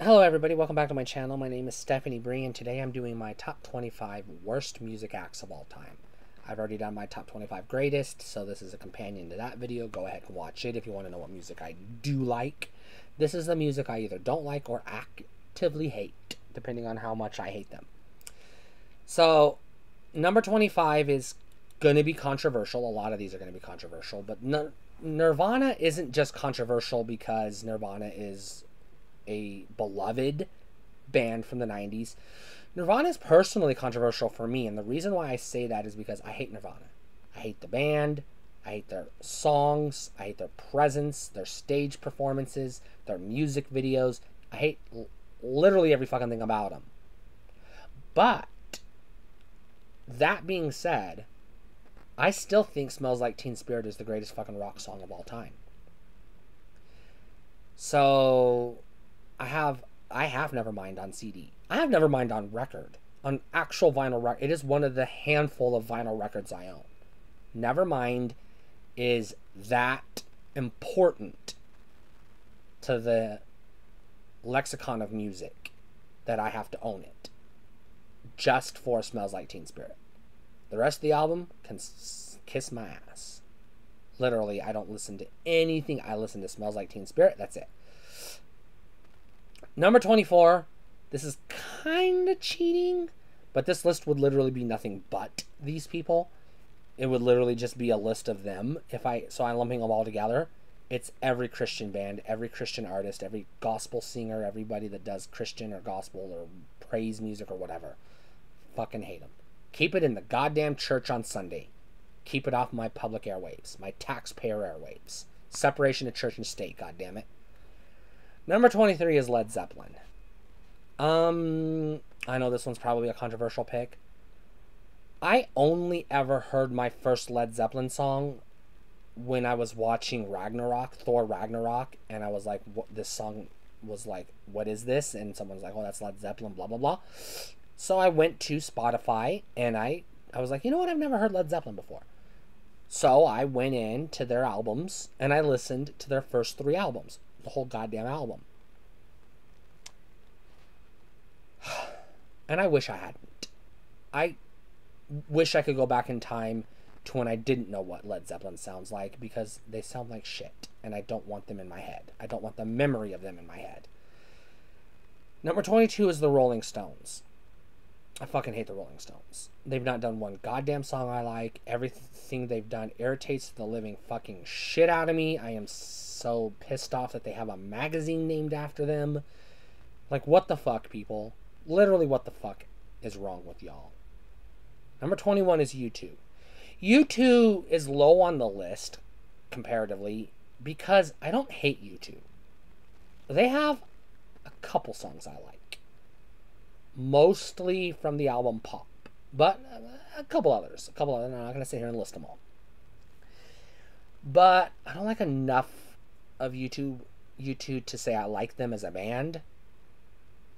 Hello everybody, welcome back to my channel. My name is Stephanie Bree and today I'm doing my top 25 worst music acts of all time. I've already done my top 25 greatest, so this is a companion to that video. Go ahead and watch it if you want to know what music I do like. This is the music I either don't like or actively hate, depending on how much I hate them. So, number 25 is going to be controversial. A lot of these are going to be controversial, but Nirvana isn't just controversial because Nirvana is a beloved band from the 90s. Nirvana is personally controversial for me, and the reason why I say that is because I hate Nirvana. I hate the band, I hate their songs, I hate their presence, their stage performances, their music videos. I hate literally every fucking thing about them. But that being said, I still think Smells Like Teen Spirit is the greatest fucking rock song of all time. So I have Nevermind on CD. I have Nevermind on record, on actual vinyl record. It is one of the handful of vinyl records I own. Nevermind is that important to the lexicon of music that I have to own it just for Smells Like Teen Spirit. The rest of the album can kiss my ass. Literally, I don't listen to anything. I listen to Smells Like Teen Spirit. That's it. Number 24, this is kind of cheating, but this list would literally be nothing but these people. It would literally just be a list of them. So I'm lumping them all together. It's every Christian band, every Christian artist, every gospel singer, everybody that does Christian or gospel or praise music or whatever. Fucking hate them. Keep it in the goddamn church on Sunday. Keep it off my public airwaves, my taxpayer airwaves. Separation of church and state, goddammit. Number 23 is Led Zeppelin. I know this one's probably a controversial pick. I only ever heard my first Led Zeppelin song when I was watching Ragnarok, Thor Ragnarok, and I was like, this song was like, what is this? And someone's like, oh, that's Led Zeppelin, blah, blah, blah. So I went to Spotify, and I was like, you know what? I've never heard Led Zeppelin before. So I went into their albums, and I listened to their first 3 albums. The whole goddamn album. And I wish I hadn't. I wish I could go back in time to when I didn't know what Led Zeppelin sounds like, because they sound like shit, and I don't want them in my head. I don't want the memory of them in my head. Number 22 is the Rolling Stones. I fucking hate the Rolling Stones. They've not done one goddamn song I like. Everything they've done irritates the living fucking shit out of me. I am so pissed off that they have a magazine named after them. Like, what the fuck, people? Literally, what the fuck is wrong with y'all? Number 21 is U2. U2 is low on the list, comparatively, because I don't hate U2. They have a couple songs I like. Mostly from the album Pop. But a couple others. I'm not going to sit here and list them all. But I don't like enough of U2 to say I like them as a band.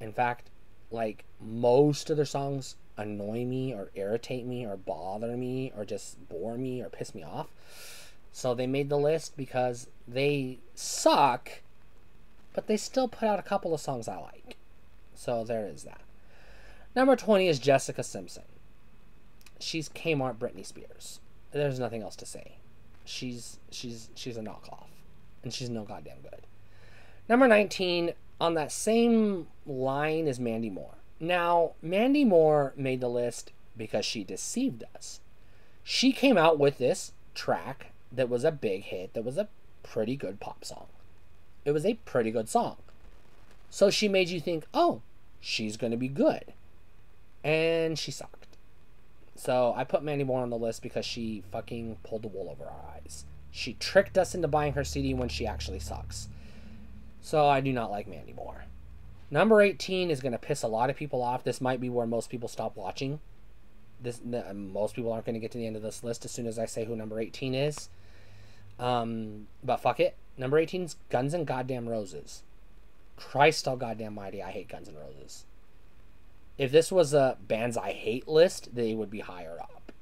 In fact, like, most of their songs annoy me or irritate me or bother me or just bore me or piss me off. So they made the list because they suck, but they still put out a couple of songs I like. So there is that. Number 20 is Jessica Simpson. She's Kmart Britney Spears. There's nothing else to say. She's a knockoff. And she's no goddamn good. Number 19, on that same line, is Mandy Moore. Now, Mandy Moore made the list because she deceived us. She came out with this track that was a big hit, that was a pretty good pop song. It was a pretty good song. So she made you think, oh, she's going to be good. And she sucked. So I put Mandy Moore on the list because she fucking pulled the wool over our eyes. She tricked us into buying her CD when she actually sucks. So I do not like Mandy Moore. Number 18 is going to piss a lot of people off. This might be where most people stop watching. Most people aren't going to get to the end of this list as soon as I say who number 18 is. But fuck it. Number 18 is Guns N' Goddamn Roses. Christ all goddamn mighty, I hate Guns N' Roses. If this was a bands I hate list, they would be higher up.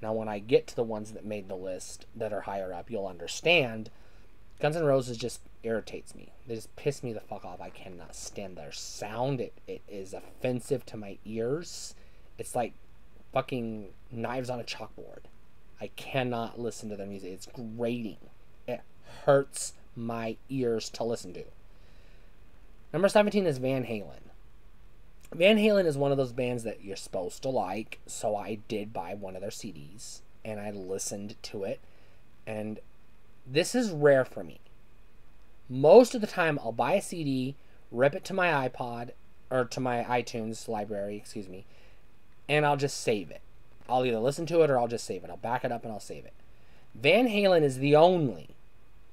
Now, when I get to the ones that made the list that are higher up, you'll understand Guns N' Roses just irritates me. They just piss me the fuck off. I cannot stand their sound. It is offensive to my ears. It's like fucking knives on a chalkboard. I cannot listen to their music. It's grating. It hurts my ears to listen to. Number 17 is Van Halen. Van Halen is one of those bands that you're supposed to like, so I did buy one of their CDs, and I listened to it, and this is rare for me. Most of the time, I'll buy a CD, rip it to my iPod, or to my iTunes library, and I'll just save it. I'll either listen to it or I'll just save it. I'll back it up and I'll save it. Van Halen is the only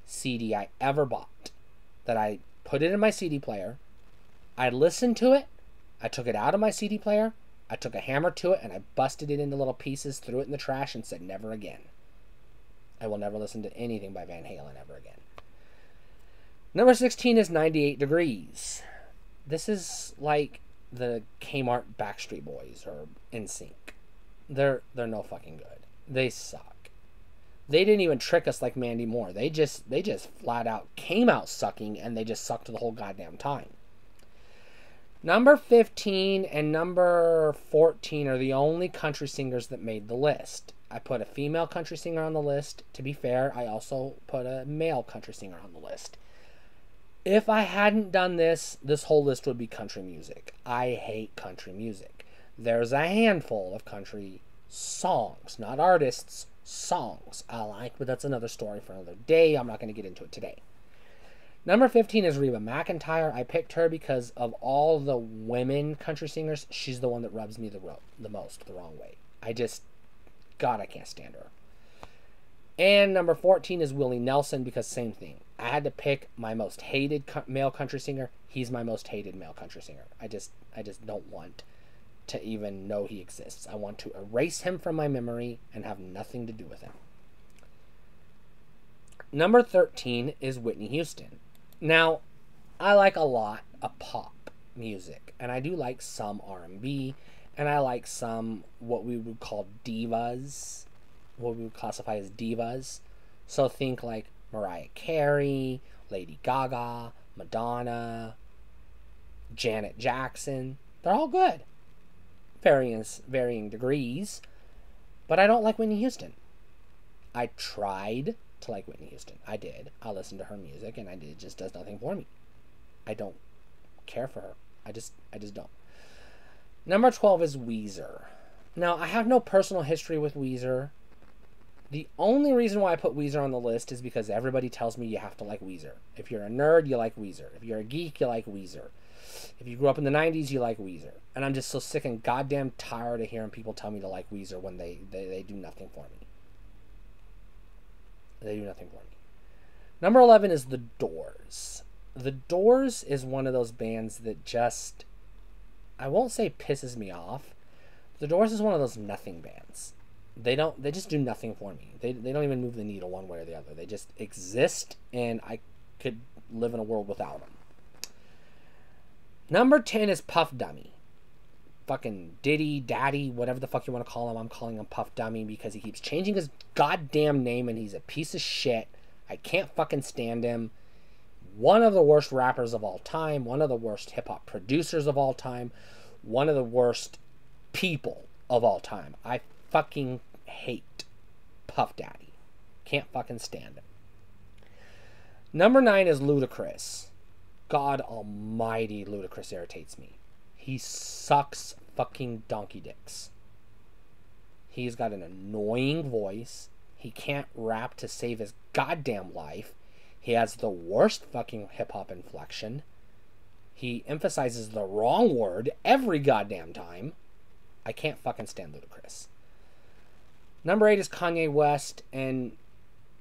CD I ever bought that I put it in my CD player, I listened to it, I took it out of my CD player, I took a hammer to it, and I busted it into little pieces, threw it in the trash, and said never again. I will never listen to anything by Van Halen ever again. Number 16 is 98 Degrees. This is like the Kmart Backstreet Boys or NSYNC. They're no fucking good. They suck. They didn't even trick us like Mandy Moore. They just flat out came out sucking, and they just sucked the whole goddamn time. Number 15 and number 14 are the only country singers that made the list. I put a female country singer on the list. To be fair, I also put a male country singer on the list. If I hadn't done this, this whole list would be country music. I hate country music. There's a handful of country songs, not artists, songs I like, but that's another story for another day. I'm not going to get into it today. Number 15 is Reba McEntire. I picked her because of all the women country singers, she's the one that rubs me the most the wrong way. God, I can't stand her. And number 14 is Willie Nelson because same thing. I had to pick my most hated male country singer. He's my most hated male country singer. I just don't want to even know he exists. I want to erase him from my memory and have nothing to do with him. Number 13 is Whitney Houston. Now, I like a lot of pop music, and I do like some R&B, and I like some what we would call divas, what we would classify as divas. So think like Mariah Carey, Lady Gaga, Madonna, Janet Jackson. They're all good. Varying degrees. But I don't like Whitney Houston. I tried to like Whitney Houston. I did. I listened to her music, and it just does nothing for me. I don't care for her. I just don't. Number 12 is Weezer. Now, I have no personal history with Weezer. The only reason why I put Weezer on the list is because everybody tells me you have to like Weezer. If you're a nerd, you like Weezer. If you're a geek, you like Weezer. If you grew up in the 90s, you like Weezer. And I'm just so sick and goddamn tired of hearing people tell me to like Weezer when they do nothing for me. They do nothing for me. Number 11 is The Doors. The Doors is one of those bands that just, I won't say pisses me off. The Doors is one of those nothing bands. They just do nothing for me. They don't even move the needle one way or the other. They just exist, and I could live in a world without them. Number 10 is Puff Dummy. Fucking Diddy, Daddy, whatever the fuck you want to call him. I'm calling him Puff Dummy because he keeps changing his goddamn name, and he's a piece of shit. I can't fucking stand him. One of the worst rappers of all time. One of the worst hip-hop producers of all time. One of the worst people of all time. I fucking hate Puff Daddy. Can't fucking stand him. Number 9 is Ludacris. God almighty, Ludacris irritates me. He sucks fucking donkey dicks. He's got an annoying voice. He can't rap to save his goddamn life. He has the worst fucking hip-hop inflection. He emphasizes the wrong word every goddamn time. I can't fucking stand Ludacris. Number 8 is Kanye West, and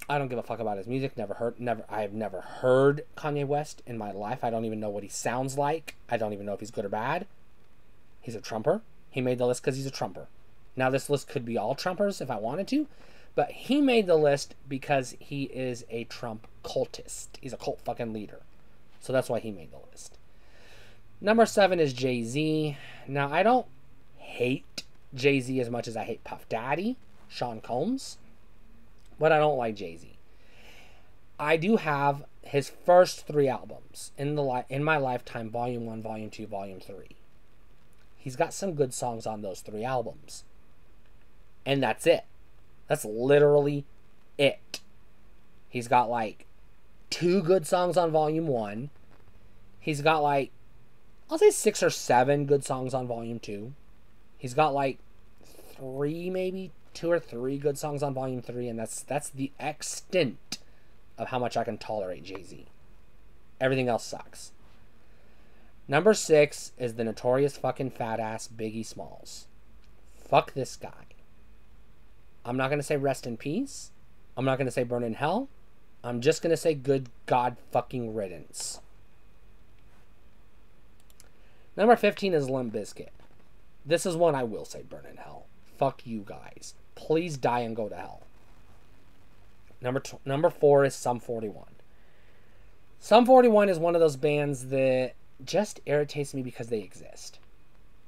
I don't give a fuck about his music. I have never heard Kanye West in my life. I don't even know what he sounds like. I don't even know if he's good or bad. He's a Trumper. He made the list because he's a Trumper. Now, this list could be all Trumpers if I wanted to, but he made the list because he is a Trump cultist. He's a cult fucking leader. So that's why he made the list. Number 7 is Jay-Z. Now, I don't hate Jay-Z as much as I hate Puff Daddy, Sean Combs, but I don't like Jay-Z. I do have his first 3 albums in my lifetime, Volume 1, Volume 2, Volume 3. He's got some good songs on those 3 albums. And that's it. That's literally it. He's got like 2 good songs on Volume 1. He's got like, I'll say 6 or 7 good songs on Volume 2. He's got like 3, maybe 2 or 3 good songs on Volume 3, and that's the extent of how much I can tolerate Jay-Z. Everything else sucks. Number 6 is the notorious fucking fat ass Biggie Smalls. Fuck this guy. I'm not going to say rest in peace. I'm not going to say burn in hell. I'm just going to say good God fucking riddance. Number 15 is Limp Bizkit. This is one I will say burn in hell. Fuck you guys. Please die and go to hell. Number 4 is Sum 41. Sum 41 is one of those bands that just irritates me because they exist.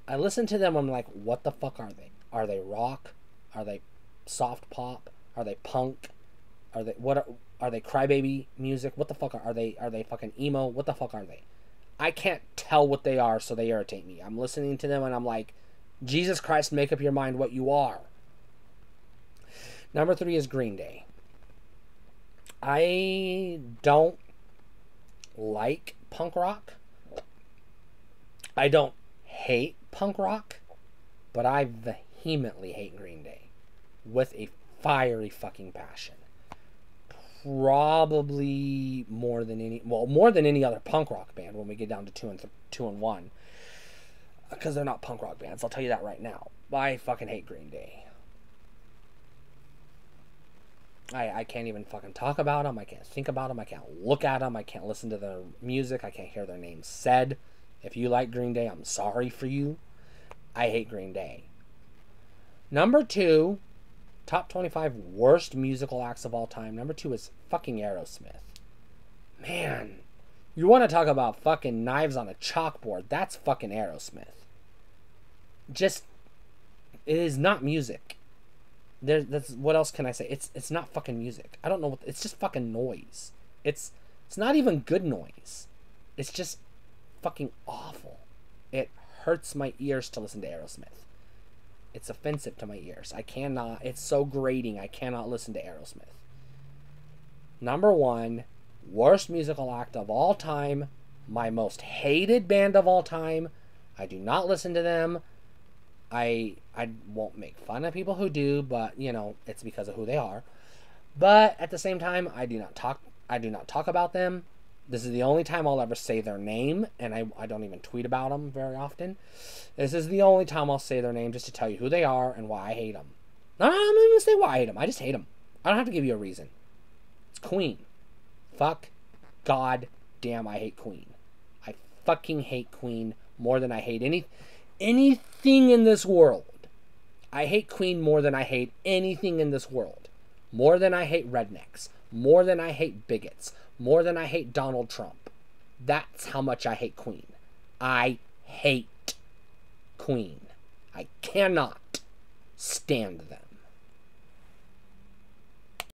I listen to them, I'm like, what the fuck are they? Are they rock? Are they soft pop? Are they punk? Are they crybaby music? What the fuck are they? Are they fucking emo? What the fuck are they? I can't tell what they are, so they irritate me. I'm listening to them and I'm like, Jesus Christ, make up your mind what you are. Number 3 is Green Day. I don't like punk rock. I don't hate punk rock, but I vehemently hate Green Day with a fiery fucking passion. Probably more than any other punk rock band when we get down to 2 and 1, because they're not punk rock bands. I'll tell you that right now. I fucking hate Green Day. I can't even fucking talk about them. I can't think about them. I can't look at them. I can't listen to their music. I can't hear their names said. If you like Green Day, I'm sorry for you. I hate Green Day. Number 2, top 25 worst musical acts of all time. Number 2 is fucking Aerosmith. Man, you want to talk about fucking knives on a chalkboard? That's fucking Aerosmith. Just, it is not music. That's what else can I say? It's not fucking music. I don't know it's just fucking noise. It's not even good noise. It's just fucking awful. It hurts my ears to listen to Aerosmith. It's offensive to my ears. I cannot. It's so grating. I cannot listen to Aerosmith. Number 1, worst musical act of all time. My most hated band of all time. I do not listen to them. I won't make fun of people who do, but you know, it's because of who they are. But at the same time, I do not talk about them. This is the only time I'll ever say their name, and I don't even tweet about them very often. This is the only time I'll say their name, just to tell you who they are and why I hate them. No, I'm not even going to say why I hate them. I just hate them. I don't have to give you a reason. It's Queen. Fuck. God damn, I hate Queen. I fucking hate Queen more than I hate anything in this world. I hate Queen more than I hate anything in this world. More than I hate rednecks. More than I hate bigots. More than I hate Donald Trump. That's how much I hate Queen. I hate Queen. I cannot stand them.